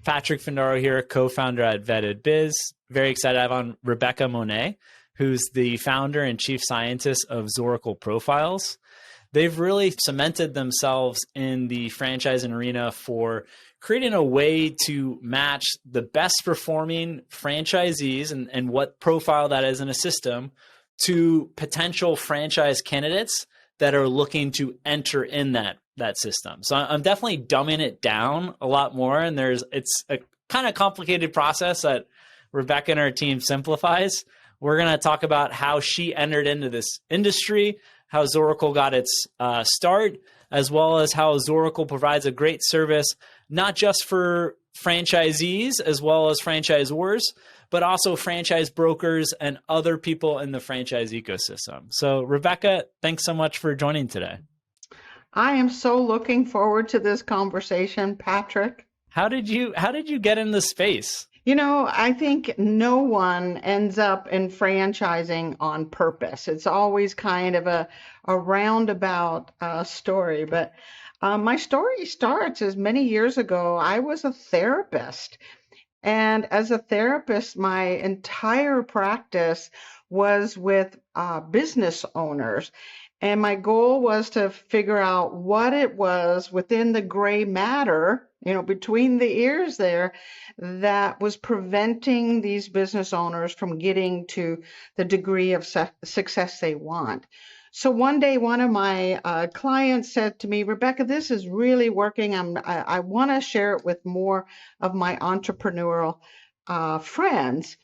Patrick Findaro here, co-founder at Vetted Biz. Very excited to have on Rebecca Monet, who's the founder and chief scientist of Zorakle Profiles. They've really cemented themselves in the franchising arena for creating a way to match the best performing franchisees and what profile that is in a system to potential franchise candidates that are looking to enter in that system. So I'm definitely dumbing it down a lot more. And it's a kind of complicated process that Rebecca and her team simplifies. We're going to talk about how she entered into this industry, how Zorakle got its start, as well as how Zorakle provides a great service, not just for franchisees as well as franchisors, but also franchise brokers and other people in the franchise ecosystem. So Rebecca, thanks so much for joining today. I am so looking forward to this conversation, Patrick. How did you get in the space? You know, I think no one ends up in franchising on purpose. It's always kind of a roundabout story. But my story starts as many years ago. I was a therapist. And as a therapist, my entire practice was with business owners. And my goal was to figure out what it was within the gray matter, between the ears there, that was preventing these business owners from getting to the degree of success they want. So one day, one of my clients said to me, Rebecca, this is really working. I want to share it with more of my entrepreneurial friends.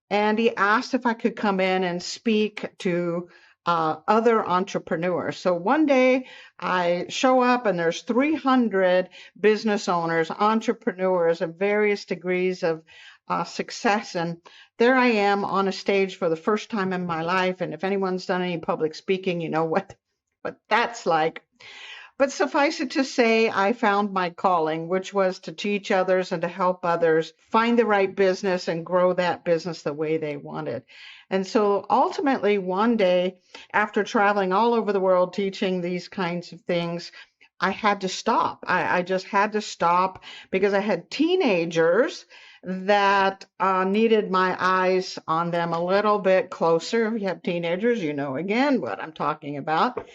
And he asked if I could come in and speak to other entrepreneurs. So one day I show up and there's 300 business owners, entrepreneurs of various degrees of success. And there I am on a stage for the first time in my life. And if anyone's done any public speaking, you know what that's like. But suffice it to say, I found my calling, which was to teach others and to help others find the right business and grow that business the way they wanted. And so ultimately, one day, after traveling all over the world teaching these kinds of things, I had to stop. I just had to stop because I had teenagers that needed my eyes on them a little bit closer. If you have teenagers, you know again what I'm talking about.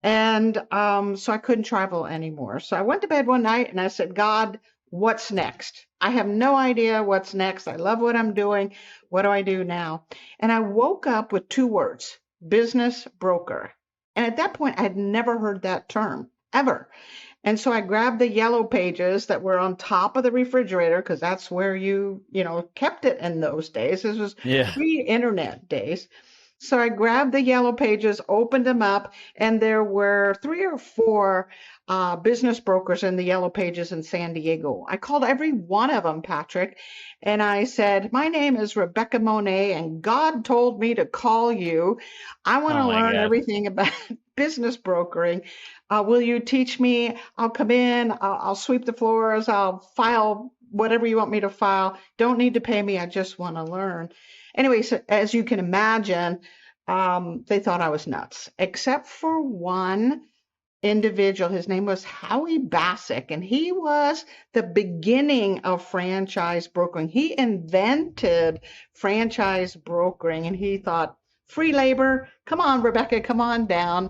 And so I couldn't travel anymore. So I went to bed one night and I said, God, what's next? I have no idea what's next. I love what I'm doing. What do I do now? And I woke up with two words, business broker. And at that point, I had never heard that term ever. And so I grabbed the yellow pages that were on top of the refrigerator, because that's where you kept it in those days. This was pre-internet days. So I grabbed the yellow pages, opened them up, and there were 3 or 4 business brokers in the yellow pages in San Diego. I called every one of them, Patrick, and I said, my name is Rebecca Monet, and God told me to call you. I want to learn everything about business brokering. Will you teach me? I'll come in, I'll sweep the floors, I'll file whatever you want me to file. Don't need to pay me. I just want to learn. Anyway, so as you can imagine, they thought I was nuts, except for one individual. His name was Howie Bassick, and he was the beginning of franchise brokering. He invented franchise brokering, and he thought, free labor, come on, Rebecca, come on down.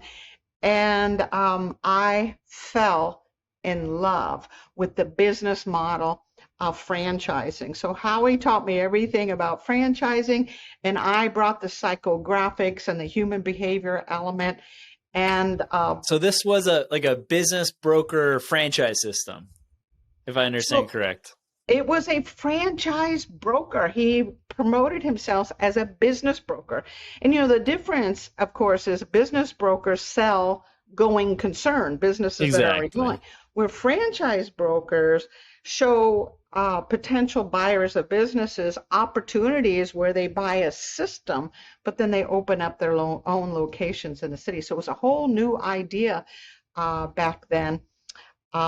And I fell in love with the business model of franchising. So Howie taught me everything about franchising, and I brought the psychographics and the human behavior element. And so this was a business broker franchise system, if I understand correct. It was a franchise broker. He promoted himself as a business broker. And the difference, of course, is business brokers sell going concern, businesses that are already going, where franchise brokers show potential buyers of businesses opportunities where they buy a system, but then they open up their own locations in the city. So it was a whole new idea back then.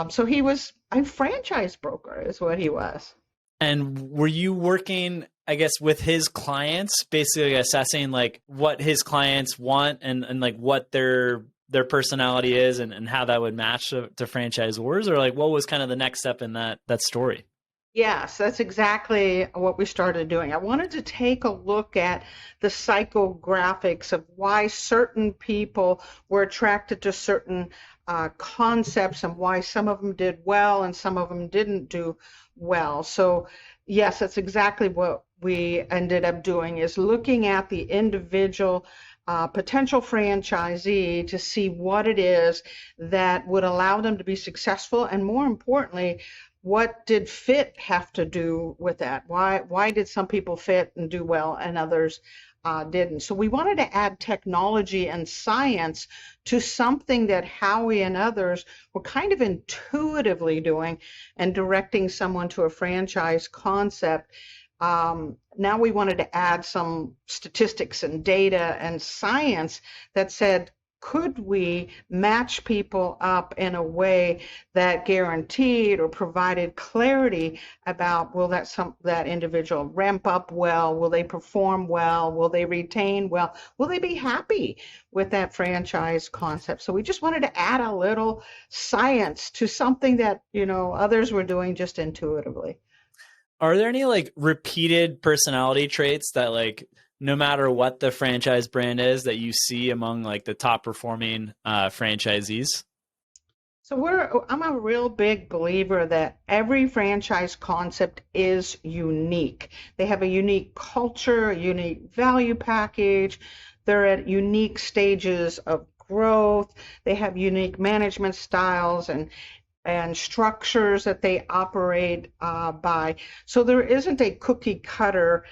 So he was a franchise broker is what he was. And were you working, I guess, with his clients, basically assessing like what his clients want and like what their personality is and how that would match to franchisors, or like what was kind of the next step in that story? Yes, that's exactly what we started doing. I wanted to take a look at the psychographics of why certain people were attracted to certain concepts and why some of them did well and some of them didn't do well. So, yes, that's exactly what we ended up doing is looking at the individual potential franchisee to see what it is that would allow them to be successful and more importantly, what did fit have to do with that? Why did some people fit and do well and others didn't? So we wanted to add technology and science to something that Howie and others were kind of intuitively doing and directing someone to a franchise concept. Now we wanted to add some statistics and data and science that said, could we match people up in a way that guaranteed or provided clarity about will that individual ramp up well, will they perform well, will they retain well, will they be happy with that franchise concept? So we just wanted to add a little science to something that, others were doing just intuitively. Are there any like repeated personality traits that like no matter what the franchise brand is that you see among like the top performing franchisees? So I'm a real big believer that every franchise concept is unique. They have a unique culture, a unique value package. They're at unique stages of growth. They have unique management styles and structures that they operate by. So there isn't a cookie cutter,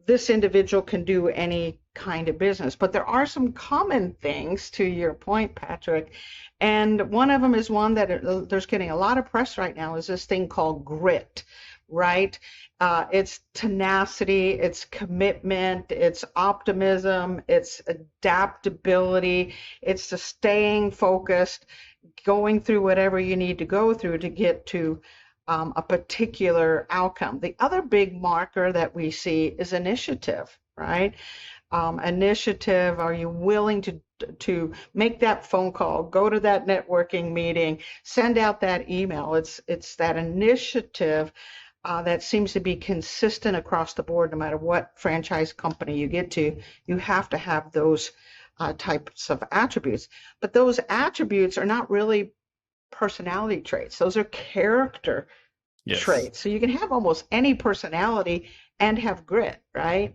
this individual can do any kind of business. But there are some common things, to your point, Patrick. And one of them is one that there's getting a lot of press right now is this thing called grit, right? It's tenacity, it's commitment, it's optimism, it's adaptability, it's the staying focused, going through whatever you need to go through to get to a particular outcome. The other big marker that we see is initiative, right? Initiative, are you willing to make that phone call, go to that networking meeting, send out that email? It's that initiative that seems to be consistent across the board, no matter what franchise company you get to. You have to have those types of attributes. But those attributes are not really personality traits. Those are character traits. So you can have almost any personality and have grit, right?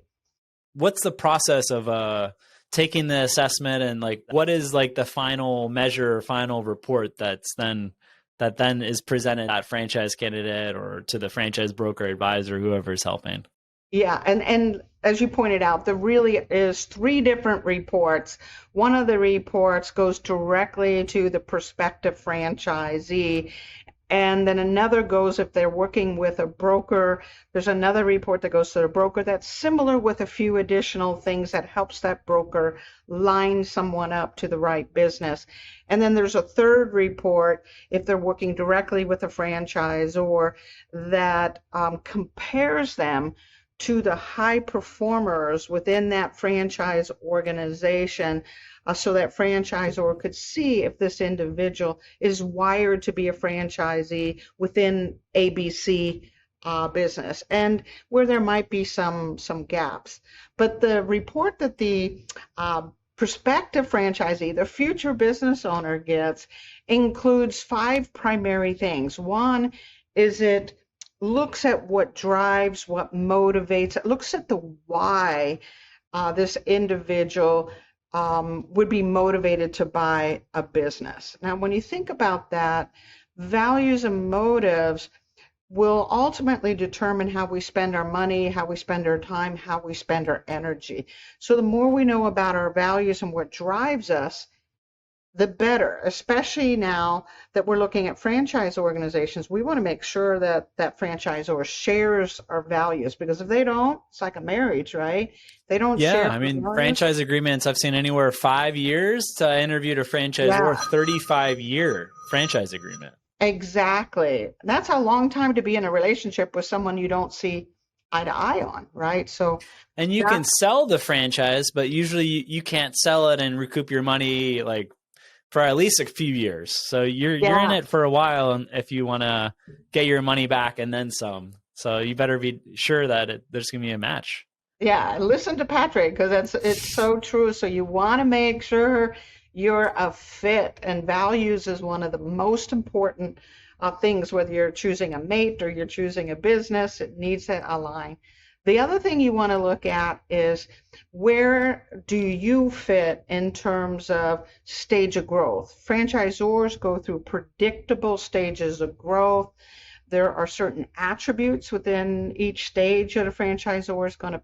What's the process of taking the assessment and like what is like the final measure, final report that then is presented to that franchise candidate or to the franchise broker, advisor, whoever's helping? Yeah, and as you pointed out, there really is 3 different reports. One of the reports goes directly to the prospective franchisee, and then another goes if they're working with a broker. There's another report that goes to the broker that's similar with a few additional things that helps that broker line someone up to the right business. And then there's a third report if they're working directly with a franchisor that compares them to the high performers within that franchise organization, so that franchisor could see if this individual is wired to be a franchisee within ABC business and where there might be some gaps. But the report that the prospective franchisee, the future business owner gets, includes 5 primary things. One is it looks at what drives, what motivates, it looks at the why this individual would be motivated to buy a business. Now, when you think about that, values and motives will ultimately determine how we spend our money, how we spend our time, how we spend our energy. So the more we know about our values and what drives us, the better, especially now that we're looking at franchise organizations. We want to make sure that that franchisor shares our values, because if they don't, it's like a marriage, right? They don't share. I mean, franchise agreements, I've seen anywhere 5 years to I interviewed a franchisor, 35-year franchise agreement. Exactly. That's a long time to be in a relationship with someone you don't see eye to eye on, right? So, and you can sell the franchise, but usually you can't sell it and recoup your money like for at least a few years. So you're in it for a while, and if you want to get your money back and then some. So you better be sure that there's going to be a match. Yeah, listen to Patrick because it's so true. So you want to make sure you're a fit, and values is one of the most important things, whether you're choosing a mate or you're choosing a business, it needs to align. The other thing you want to look at is where do you fit in terms of stage of growth. Franchisors go through predictable stages of growth. There are certain attributes within each stage that a franchisor is going to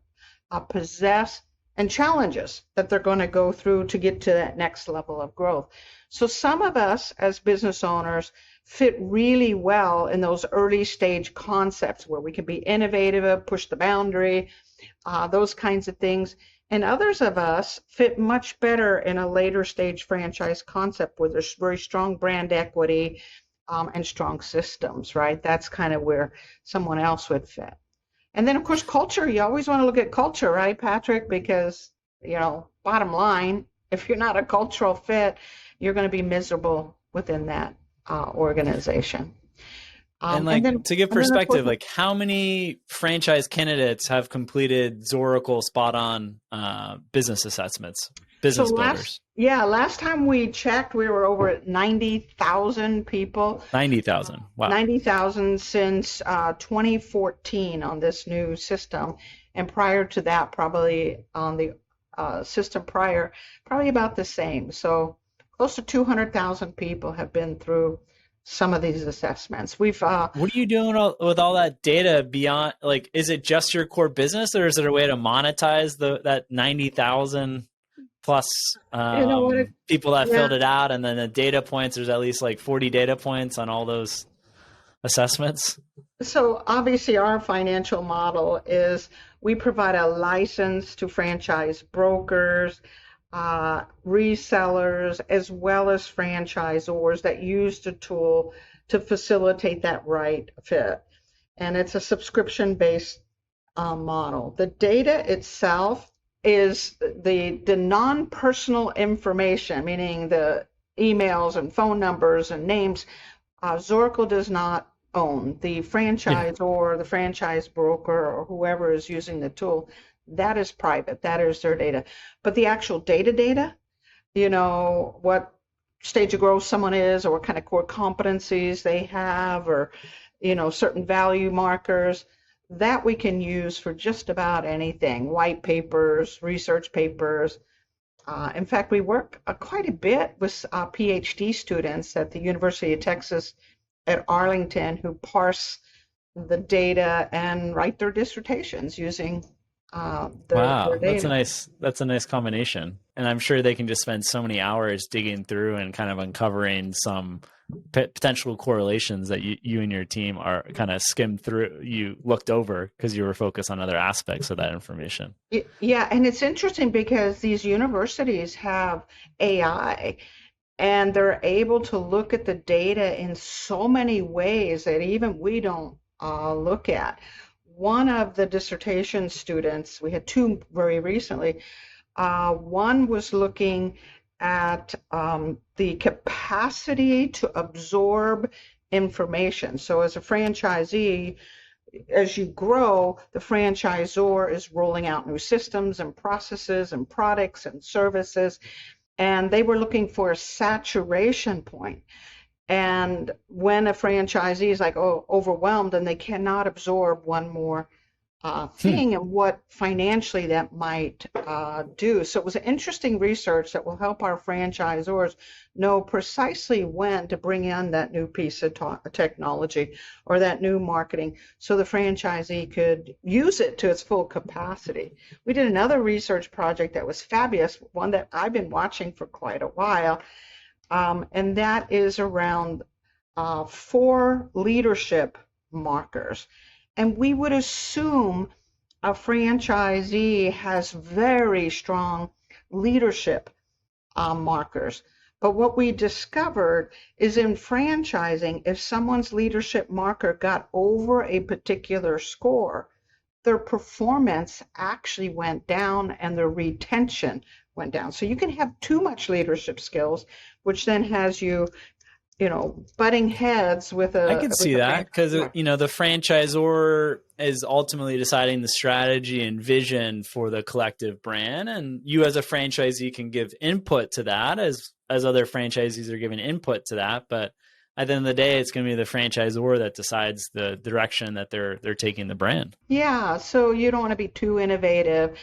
possess, and challenges that they're going to go through to get to that next level of growth. So some of us as business owners fit really well in those early stage concepts where we can be innovative, push the boundary, those kinds of things. And others of us fit much better in a later stage franchise concept where there's very strong brand equity and strong systems, right? That's kind of where someone else would fit. And then, of course, culture. You always want to look at culture, right, Patrick? Because, bottom line, if you're not a cultural fit, you're going to be miserable within that organization. And then, to give perspective, how many franchise candidates have completed Zorakle SpotOn business assessments, builders? Last time we checked, we were over at 90,000 people. 90,000. Wow. 90,000 since 2014 on this new system. And prior to that, probably on the system prior, probably about the same. So close to 200,000 people have been through some of these assessments. What are you doing with all that data beyond, is it just your core business, or is it a way to monetize that 90,000 plus people that filled it out, and then the data points, there's at least 40 data points on all those assessments? So obviously our financial model is we provide a license to franchise brokers, resellers, as well as franchisors that use the tool to facilitate that right fit. And it's a subscription-based model. The data itself is the non-personal information, meaning the emails and phone numbers and names. Zorakle does not own. The franchisor or the franchise broker or whoever is using the tool, that is private. That is their data. But the actual data, what stage of growth someone is, or what kind of core competencies they have, or, certain value markers, that we can use for just about anything. White papers, research papers. In fact, we work quite a bit with PhD students at the University of Texas at Arlington who parse the data and write their dissertations using their data. That's a nice combination. And I'm sure they can just spend so many hours digging through and kind of uncovering some potential correlations that you and your team are kind of skimmed through, you looked over because you were focused on other aspects of that information. Yeah, and it's interesting because these universities have AI, and they're able to look at the data in so many ways that even we don't look at. One of the dissertation students, we had two very recently, one was looking at the capacity to absorb information. So as a franchisee, as you grow, the franchisor is rolling out new systems and processes and products and services, and they were looking for a saturation point. And when a franchisee is overwhelmed and they cannot absorb one more thing, and what financially that might do. So it was an interesting research that will help our franchisors know precisely when to bring in that new piece of technology or that new marketing so the franchisee could use it to its full capacity. We did another research project that was fabulous, one that I've been watching for quite a while, and that is around 4 leadership markers. And we would assume a franchisee has very strong leadership markers. But what we discovered is in franchising, if someone's leadership marker got over a particular score, their performance actually went down and their retention went down. So you can have too much leadership skills, which then has you butting heads with I could see that because, franchisor. the franchisor is ultimately deciding the strategy and vision for the collective brand. And you as a franchisee can give input to that as other franchisees are giving input to that. But at the end of the day, it's going to be the franchisor that decides the direction that they're taking the brand. Yeah, so you don't want to be too innovative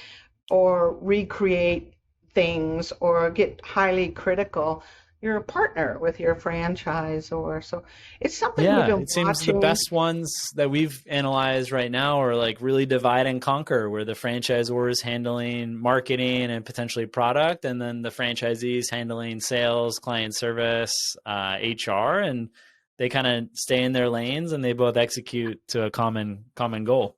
or recreate things or get highly critical. You're a partner with your franchisor. So it's something we've Yeah, been it seems the watching. best ones that we've analyzed right now are like really divide and conquer, where the franchisor is handling marketing and potentially product, and then the franchisee is handling sales, client service, HR, and they kind of stay in their lanes and they both execute to a common goal.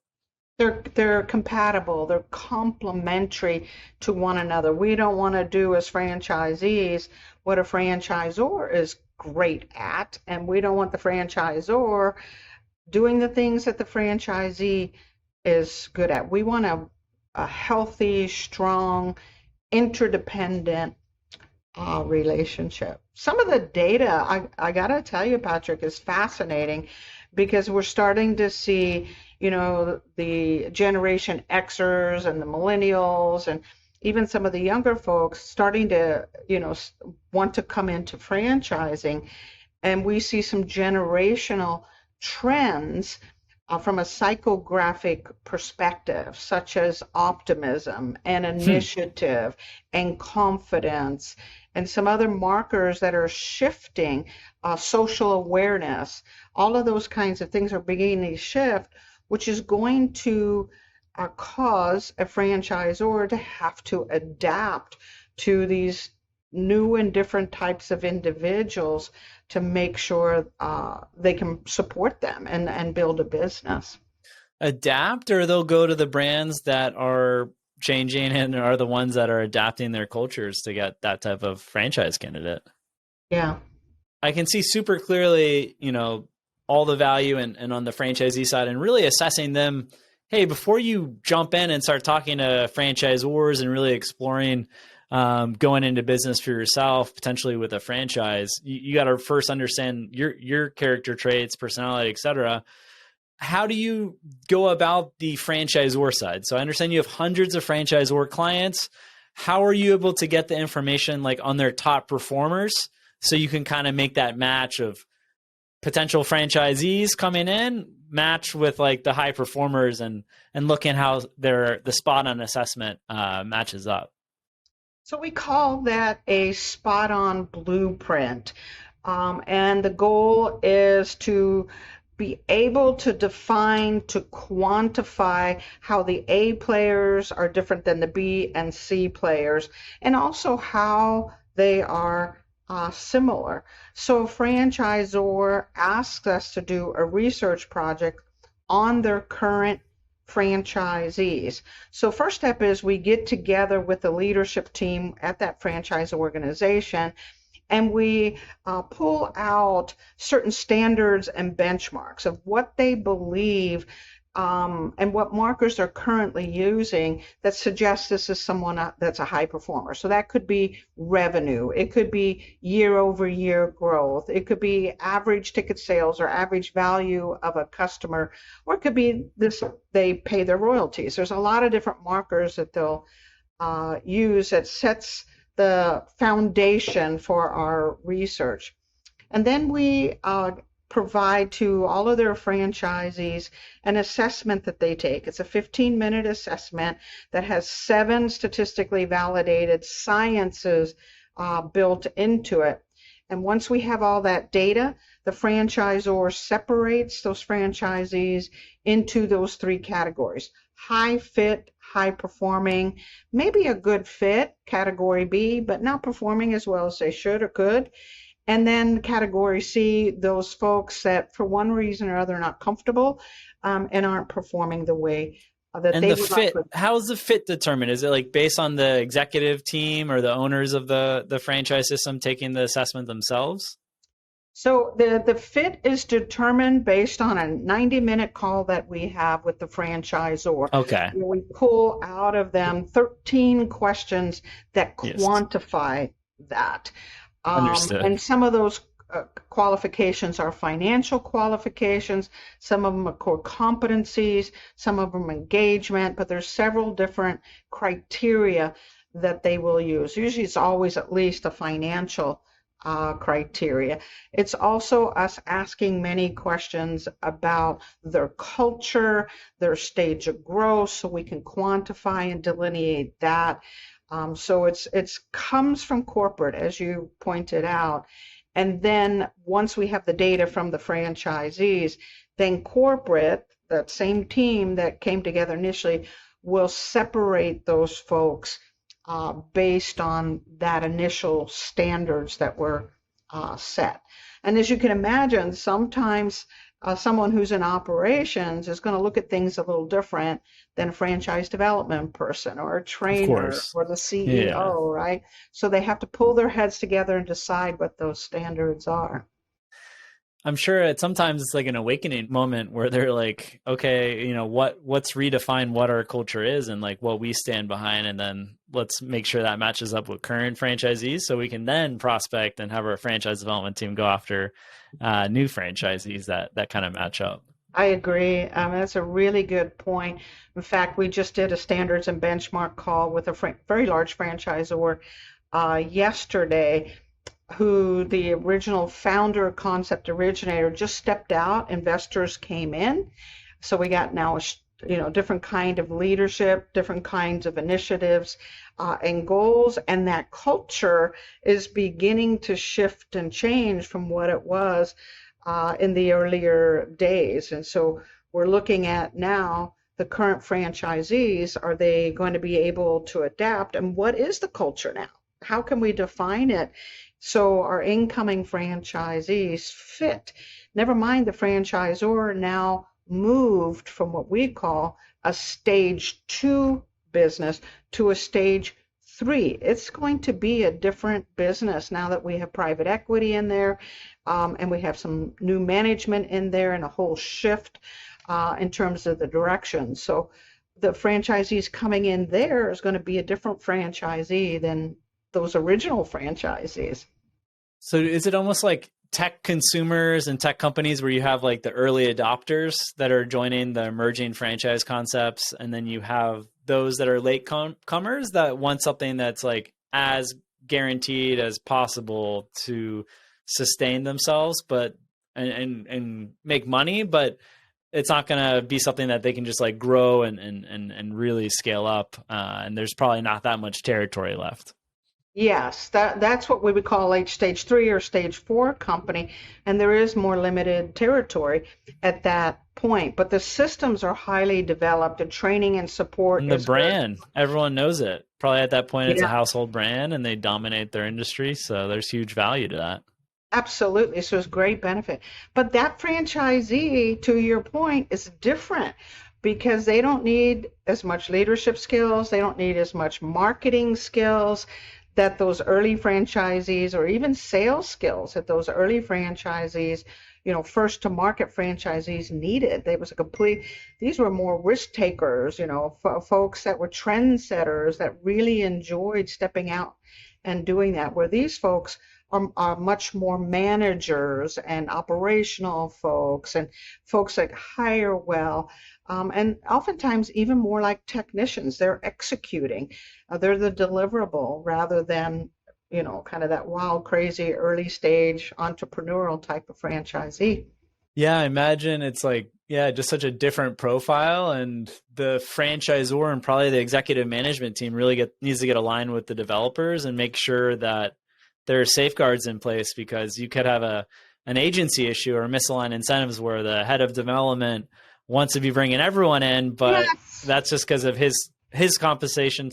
They're compatible, they're complementary to one another. We don't want to do as franchisees what a franchisor is great at, and we don't want the franchisor doing the things that the franchisee is good at. We want a healthy, strong, interdependent relationship. Some of the data, I gotta tell you, Patrick, is fascinating because we're starting to see, the Generation Xers and the millennials and even some of the younger folks starting to, want to come into franchising. And we see some generational trends from a psychographic perspective, such as optimism and initiative and confidence, and some other markers that are shifting, social awareness. All of those kinds of things are beginning to shift, which is going to cause a franchisor to have to adapt to these new and different types of individuals to make sure they can support them and build a business. Adapt, or they'll go to the brands that are changing and are the ones that are adapting their cultures to get that type of franchise candidate. Yeah. I can see super clearly, all the value and on the franchisee side and really assessing them. Hey, before you jump in and start talking to franchisors and really exploring going into business for yourself, potentially with a franchise, you got to first understand your character traits, personality, et cetera. How do you go about the franchisor side? So I understand you have hundreds of franchisor clients. How are you able to get the information like on their top performers so you can kind of make that match of potential franchisees coming in match with like the high performers and looking how the SpotOn assessment matches up? So we call that a SpotOn blueprint. And the goal is to be able to define, to quantify how the A players are different than the B and C players, and also how they are similar. So a franchisor asks us to do a research project on their current franchisees. So first step is we get together with the leadership team at that franchise organization and we pull out certain standards and benchmarks of what they believe and what markers they're currently using that suggests this is someone that's a high performer. So that could be revenue, it could be year-over-year growth, it could be average ticket sales or average value of a customer, or it could be this, they pay their royalties. There's a lot of different markers that they'll use that sets the foundation for our research. And then we provide to all of their franchisees an assessment that they take. It's a 15-minute assessment that has 7 statistically validated sciences built into it. And once we have all that data, the franchisor separates those franchisees into those 3 categories: high fit, high performing, maybe a good fit, category B, but not performing as well as they should or could. And then category C, those folks that for one reason or other are not comfortable and aren't performing the way that and they the would fit, like. how is the fit determined? Is it like based on the executive team or the owners of the franchise system taking the assessment themselves? So the fit is determined based on a 90-minute call that we have with the franchisor. Okay. Where we pull out of them 13 questions that Yes. quantify that. Understood. And some of those qualifications are financial qualifications. Some of them are core competencies, some of them engagement, but there's several different criteria that they will use. Usually it's always at least a financial criteria. It's also us asking many questions about their culture, their stage of growth, so we can quantify and delineate that. So it's comes from corporate, as you pointed out. And then once we have the data from the franchisees, then corporate, that same team that came together initially, will separate those folks based on that initial standards that were set. And as you can imagine, sometimes someone who's in operations is going to look at things a little different than a franchise development person or a trainer or the CEO, right? So they have to pull their heads together and decide what those standards are. I'm sure sometimes it's like an awakening moment where they're like, okay, you know, what's redefine what our culture is and like what we stand behind, and then let's make sure that matches up with current franchisees so we can then prospect and have our franchise development team go after new franchisees that kind of match up. I agree. That's a really good point. In fact, we just did a standards and benchmark call with a very large franchisor yesterday, who the original founder, concept originator, just stepped out. Investors came in. So we got now different kind of leadership, different kinds of initiatives and goals. And that culture is beginning to shift and change from what it was in the earlier days. And so we're looking at now the current franchisees. Are they going to be able to adapt? And what is the culture now? How can we define it so our incoming franchisees fit? Never mind the franchisor now moved from what we call a stage 2 business to a stage 3. It's going to be a different business now that we have private equity in there, and we have some new management in there and a whole shift in terms of the direction. So the franchisees coming in there is going to be a different franchisee than those original franchisees. So is it almost like tech consumers and tech companies where you have like the early adopters that are joining the emerging franchise concepts, and then you have those that are late comers that want something that's like as guaranteed as possible to sustain themselves, but and make money, but it's not going to be something that they can just like grow and really scale up. And there's probably not that much territory left. Yes, that's what we would call a stage 3 or stage 4 company, and there is more limited territory at that point. But the systems are highly developed, and training and support. And the brand, everyone knows it. Probably at that point, it's a household brand, and they dominate their industry. So there's huge value to that. Absolutely. So it's great benefit. But that franchisee, to your point, is different because they don't need as much leadership skills. They don't need as much marketing skills that those early franchisees, or even sales skills that those early franchisees, first to market franchisees needed. These were more risk takers, folks that were trendsetters that really enjoyed stepping out and doing that, where these folks are much more managers and operational folks and folks that hire well, and oftentimes even more like technicians. They're executing. They're the deliverable rather than, kind of that wild, crazy, early stage entrepreneurial type of franchisee. Yeah, I imagine it's like, just such a different profile, and the franchisor and probably the executive management team really needs to get aligned with the developers and make sure that there are safeguards in place, because you could have an agency issue or misaligned incentives where the head of development wants to be bringing everyone in, but that's just because of his compensation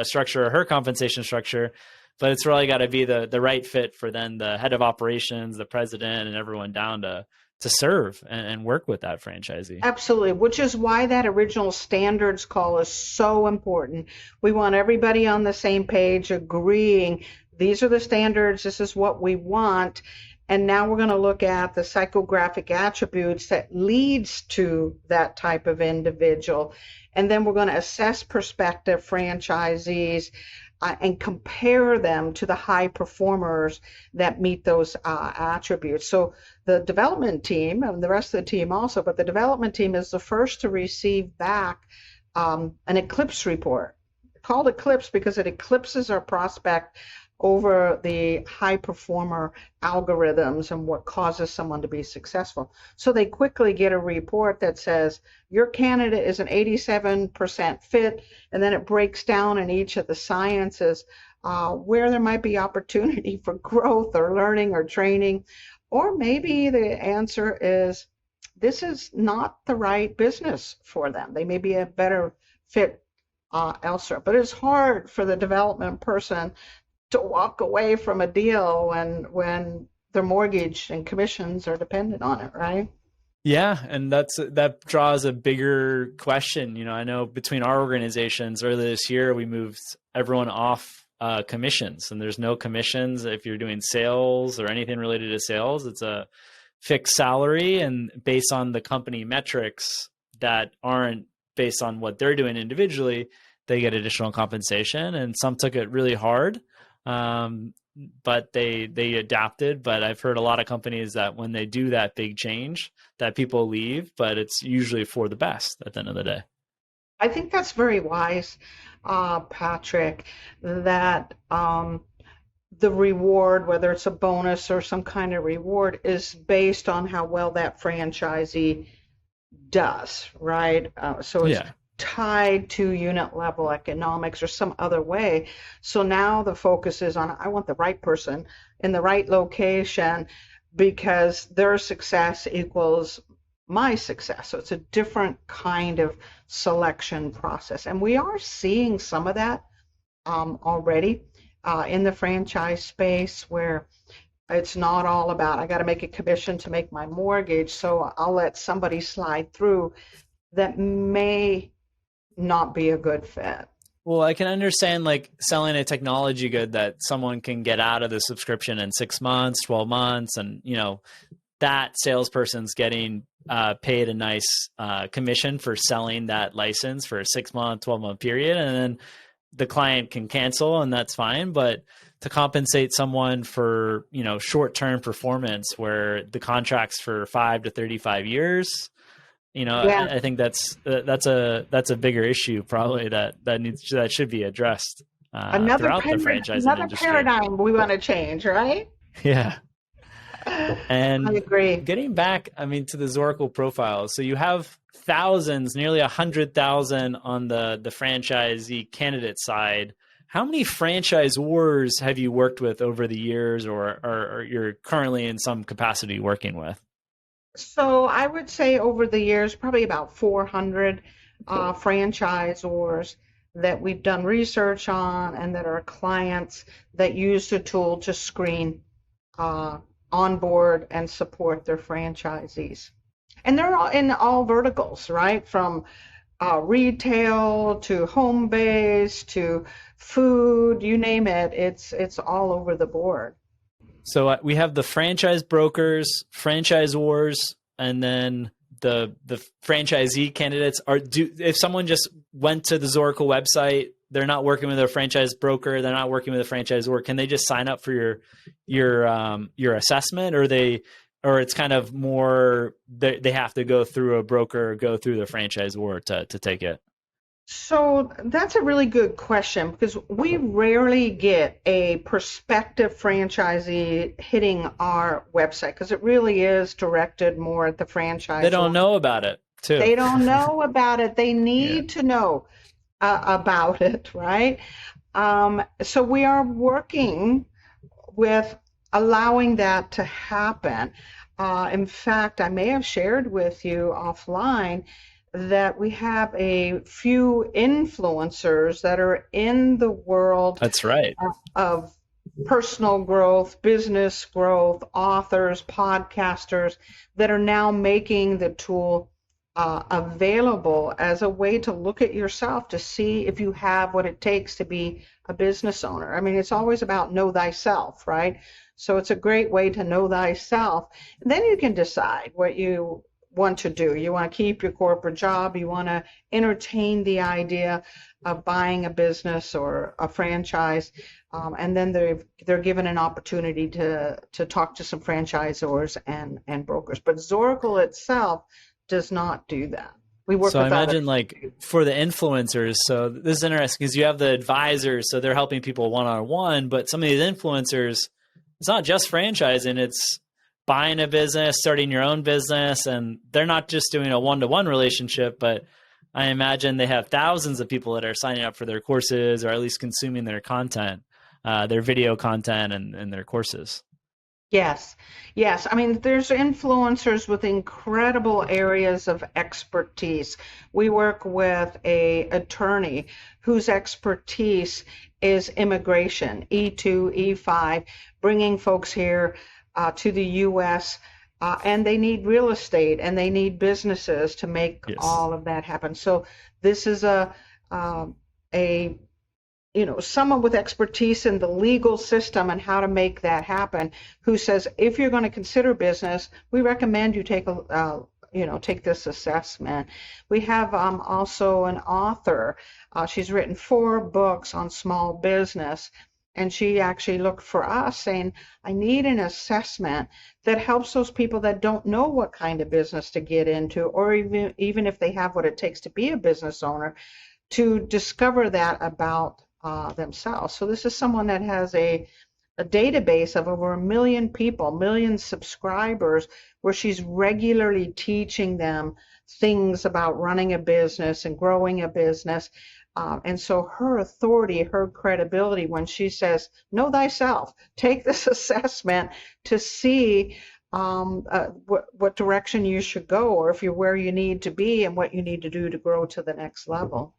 structure or her compensation structure. But it's really got to be the right fit for then the head of operations, the president, and everyone down to serve and work with that franchisee. Absolutely, which is why that original standards call is so important. We want everybody on the same page, agreeing these are the standards, this is what we want. And now we're going to look at the psychographic attributes that leads to that type of individual. And then we're going to assess prospective franchisees and compare them to the high performers that meet those attributes. So the development team and the rest of the team also, but the development team is the first to receive back an eclipse report, called eclipse because it eclipses our prospect over the high performer algorithms and what causes someone to be successful. So they quickly get a report that says your candidate is an 87% fit, and then it breaks down in each of the sciences where there might be opportunity for growth or learning or training, or maybe the answer is this is not the right business for them. They may be a better fit elsewhere. But it's hard for the development person to walk away from a deal when their mortgage and commissions are dependent on it, right? Yeah, and that draws a bigger question. You know, I know between our organizations earlier this year, we moved everyone off commissions, and there's no commissions if you're doing sales or anything related to sales. It's a fixed salary, and based on the company metrics that aren't based on what they're doing individually, they get additional compensation. And some took it really hard. But they adapted. But I've heard a lot of companies that when they do that big change, that people leave, but it's usually for the best at the end of the day. I think that's very wise, Patrick, that the reward, whether it's a bonus or some kind of reward, is based on how well that franchisee does, right? So it's tied to unit level economics or some other way. So now the focus is on, I want the right person in the right location because their success equals my success. So it's a different kind of selection process. And we are seeing some of that already in the franchise space, where it's not all about, I got to make a commission to make my mortgage, so I'll let somebody slide through that may not be a good fit. Well, I can understand like selling a technology good that someone can get out of the subscription in 6 months, 12 months. And, you know, that salesperson's getting paid a nice commission for selling that license for a 6 month, 12-month period. And then the client can cancel, and that's fine. But to compensate someone for, you know, short-term performance where the contract's for 5 to 35 years, you know, I think that's a bigger issue probably that should be addressed throughout the franchising another industry. Paradigm we want to change, right? Yeah. And I agree. Getting back, I mean, to the Zorakle profiles. So you have thousands, nearly 100,000 on the franchisee candidate side. How many franchisors have you worked with over the years, or you're currently in some capacity working with? So I would say over the years, probably about 400 franchisors that we've done research on and that are clients that use the tool to screen, onboard, and support their franchisees. And they're all in all verticals, right? From retail to home base to food, you name it. It's all over the board. So we have the franchise brokers, franchisors, and then the franchisee candidates. If someone just went to the Zorakle website, they're not working with a franchise broker, they're not working with a franchisor, can they just sign up for your assessment, or it's kind of more they have to go through a broker or go through the franchisor to take it? So that's a really good question, because we rarely get a prospective franchisee hitting our website, because it really is directed more at the franchisor. They don't know about it, too. They don't know about it. They need to know about it, right? So we are working with allowing that to happen. In fact, I may have shared with you offline that we have a few influencers that are in the world That's right. of personal growth, business growth, authors, podcasters that are now making the tool available as a way to look at yourself to see if you have what it takes to be a business owner. I mean, it's always about know thyself, right? So it's a great way to know thyself. And then you can decide what you want to do. You want to keep your corporate job. You want to entertain the idea of buying a business or a franchise, and then they're given an opportunity to talk to some franchisors and brokers. But Zorakle itself does not do that. We work so with I imagine others. like for the influencers, so this is interesting because you have the advisors, so they're helping people one-on-one, but some of these influencers, it's not just franchising, it's buying a business, starting your own business, and they're not just doing a one-to-one relationship, but I imagine they have thousands of people that are signing up for their courses or at least consuming their content, their video content and their courses. Yes. I mean, there's influencers with incredible areas of expertise. We work with an attorney whose expertise is immigration, E2, E5, bringing folks here to the U.S., and they need real estate and they need businesses to make all of that happen. So this is someone with expertise in the legal system and how to make that happen, who says, if you're going to consider business, we recommend you take this assessment. We have also an author. She's written 4 books on small business, and she actually looked for us saying, I need an assessment that helps those people that don't know what kind of business to get into, or even if they have what it takes to be a business owner, to discover that about themselves. So this is someone that has a database of over 1 million people, million subscribers, where she's regularly teaching them things about running a business and growing a business. And so her authority, her credibility, when she says, know thyself, take this assessment to see what direction you should go, or if you're where you need to be and what you need to do to grow to the next level.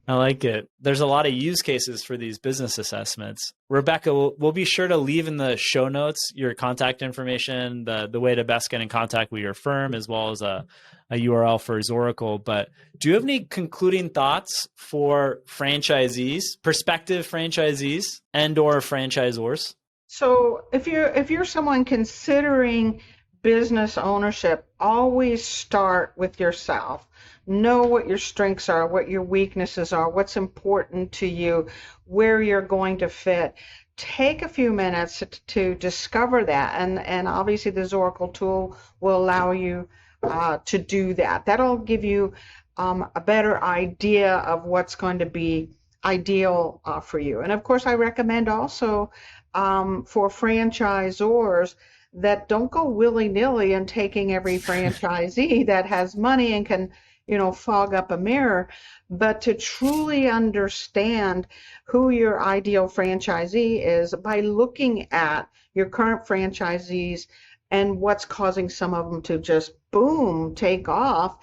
I like it. There's a lot of use cases for these business assessments. Rebecca, we'll be sure to leave in the show notes your contact information, the way to best get in contact with your firm, as well as a URL for Zorakle. But do you have any concluding thoughts for franchisees, prospective franchisees, and/or franchisors? So if you're someone considering business ownership, always start with yourself. Know what your strengths are, what your weaknesses are, what's important to you, where you're going to fit. Take a few minutes to discover that, and obviously the Zorakle tool will allow you to do that. That'll give you a better idea of what's going to be ideal for you. And of course, I recommend also for franchisors that don't go willy-nilly and taking every franchisee that has money and can fog up a mirror, but to truly understand who your ideal franchisee is by looking at your current franchisees and what's causing some of them to just boom, take off.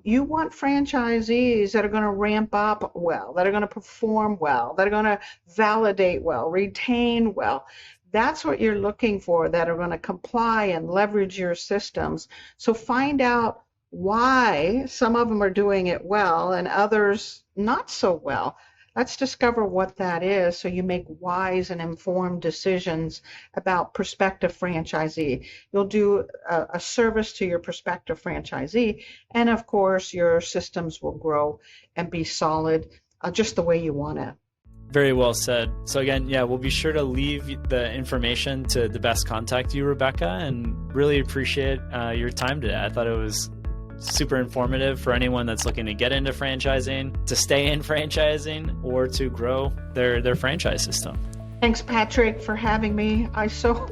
You want franchisees that are going to ramp up well, that are going to perform well, that are going to validate well, retain well. That's what you're looking for, that are going to comply and leverage your systems. So find out why some of them are doing it well and others not so well. Let's discover what that is so you make wise and informed decisions about prospective franchisee. You'll do a service to your prospective franchisee, and of course your systems will grow and be solid just the way you want it. Very well said. So again, we'll be sure to leave the information to the best contact you, Rebecca, and really appreciate your time today. I thought it was super informative for anyone that's looking to get into franchising, to stay in franchising, or to grow their franchise system. Thanks, Patrick, for having me. I so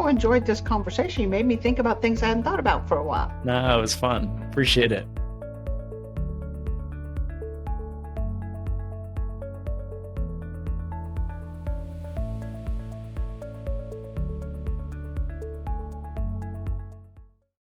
enjoyed this conversation. You made me think about things I hadn't thought about for a while. No, it was fun. Appreciate it.